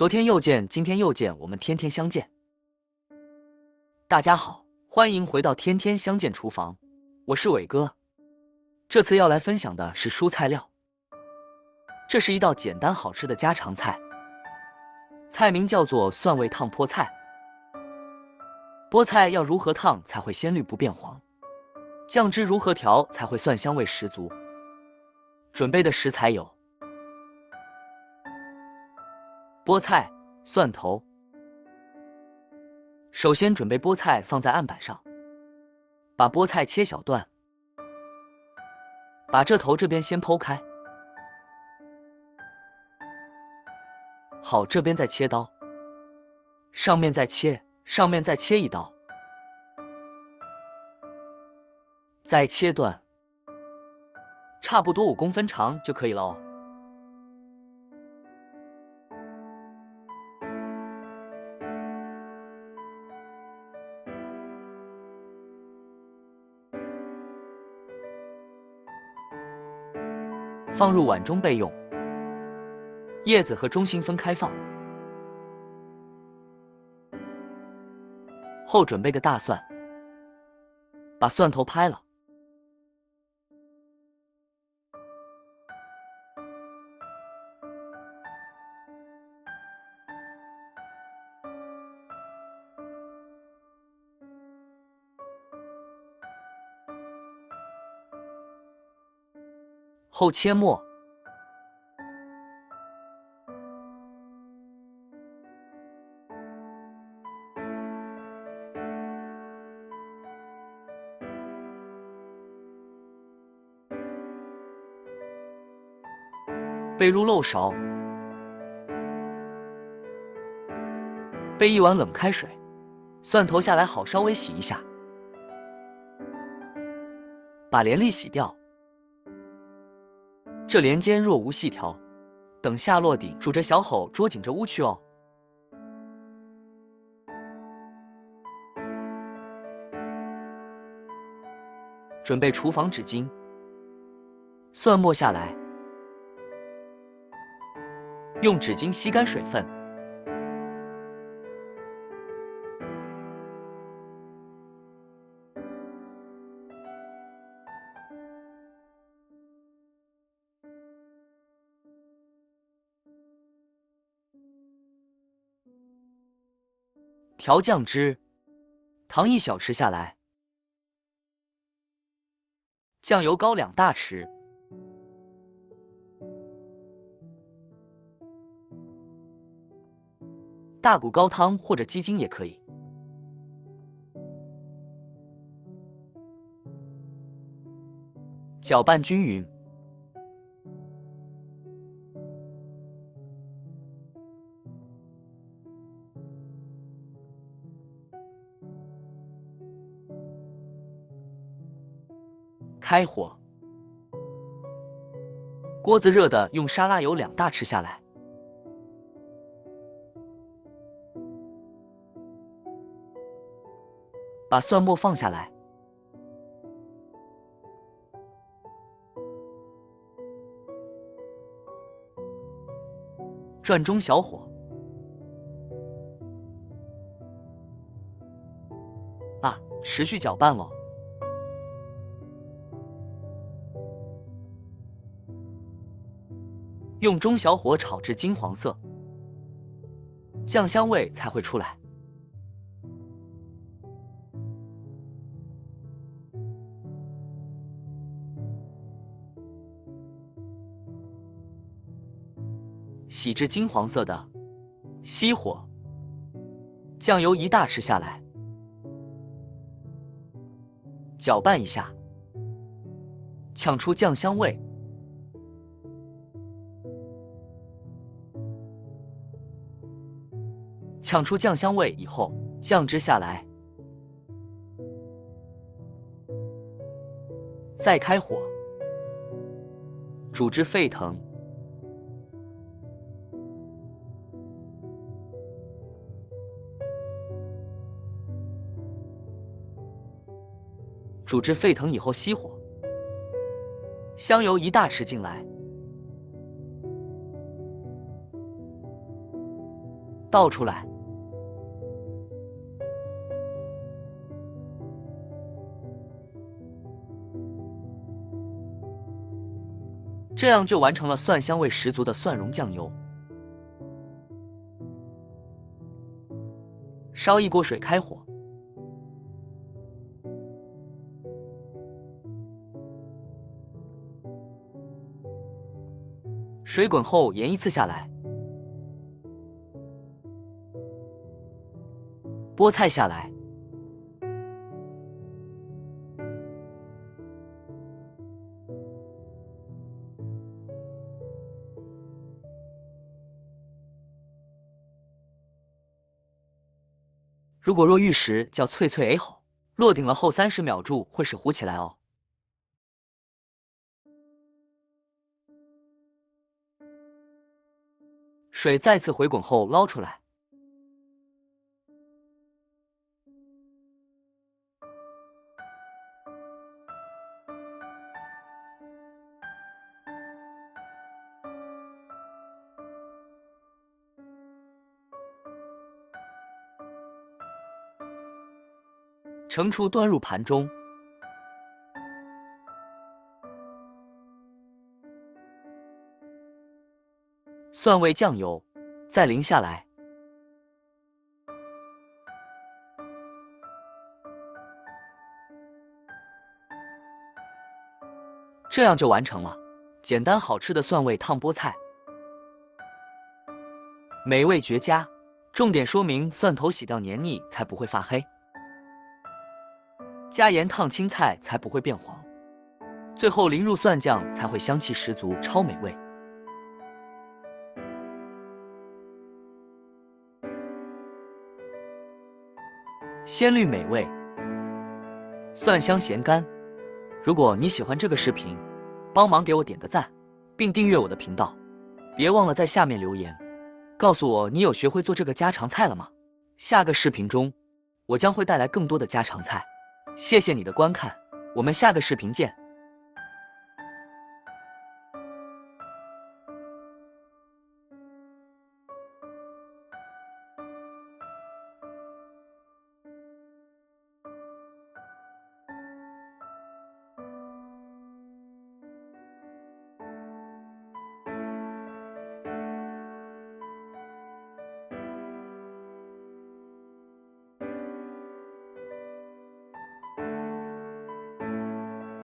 昨天又见，今天又见，我们天天相见。大家好，欢迎回到天天相见厨房，我是伟哥。这次要来分享的是蔬菜料，这是一道简单好吃的家常菜，菜名叫做蒜味烫菠菜。菠菜要如何烫才会鲜绿不变黄？酱汁如何调才会蒜香味十足？准备的食材有菠菜、蒜头。首先准备菠菜放在案板上，把菠菜切小段，把这头这边先剖开，好，这边再切刀，上面再切，上面再切一刀，再切断，差不多5公分长就可以了哦。放入碗中备用，叶子和中心分开放。后准备个大蒜，把蒜头拍了，后切末，备入漏勺，备1碗冷开水，蒜头下来好稍微洗一下，把连粒洗掉。这连尖若无细条，等下落底，煮着小火捉紧着乌去哦。准备厨房纸巾，蒜末下来，用纸巾吸干水分，调酱汁，糖1小匙下来，酱油膏2大匙，大骨高汤或者鸡精也可以，搅拌均匀。开火，锅子热的，用沙拉油2大匙下来，把蒜末放下来，转中小火，持续搅拌咯。用中小火炒至金黄色，酱香味才会出来。洗至金黄色的，熄火，酱油1大匙下来，搅拌一下，炝出酱香味。炝出酱香味以后，酱汁下来，再开火，煮至沸腾，煮至沸腾以后熄火，香油1大匙进来，倒出来。这样就完成了蒜香味十足的蒜蓉酱油。烧一锅水，开火，水滚后盐依次下来，菠菜下来，如果若遇时叫脆脆吼，落顶了后30秒住会使糊起来哦。水再次回滚后捞出来，盛出端入盘中。蒜味酱油再淋下来，这样就完成了简单好吃的蒜味烫菠菜，美味绝佳。重点说明蒜头洗掉黏腻才不会发黑，加盐烫青菜才不会变黄，最后淋入蒜酱才会香气十足，超美味。鲜绿美味，蒜香咸甘。如果你喜欢这个视频，帮忙给我点个赞，并订阅我的频道。别忘了在下面留言，告诉我你有学会做这个家常菜了吗？下个视频中，我将会带来更多的家常菜。谢谢你的观看，我们下个视频见。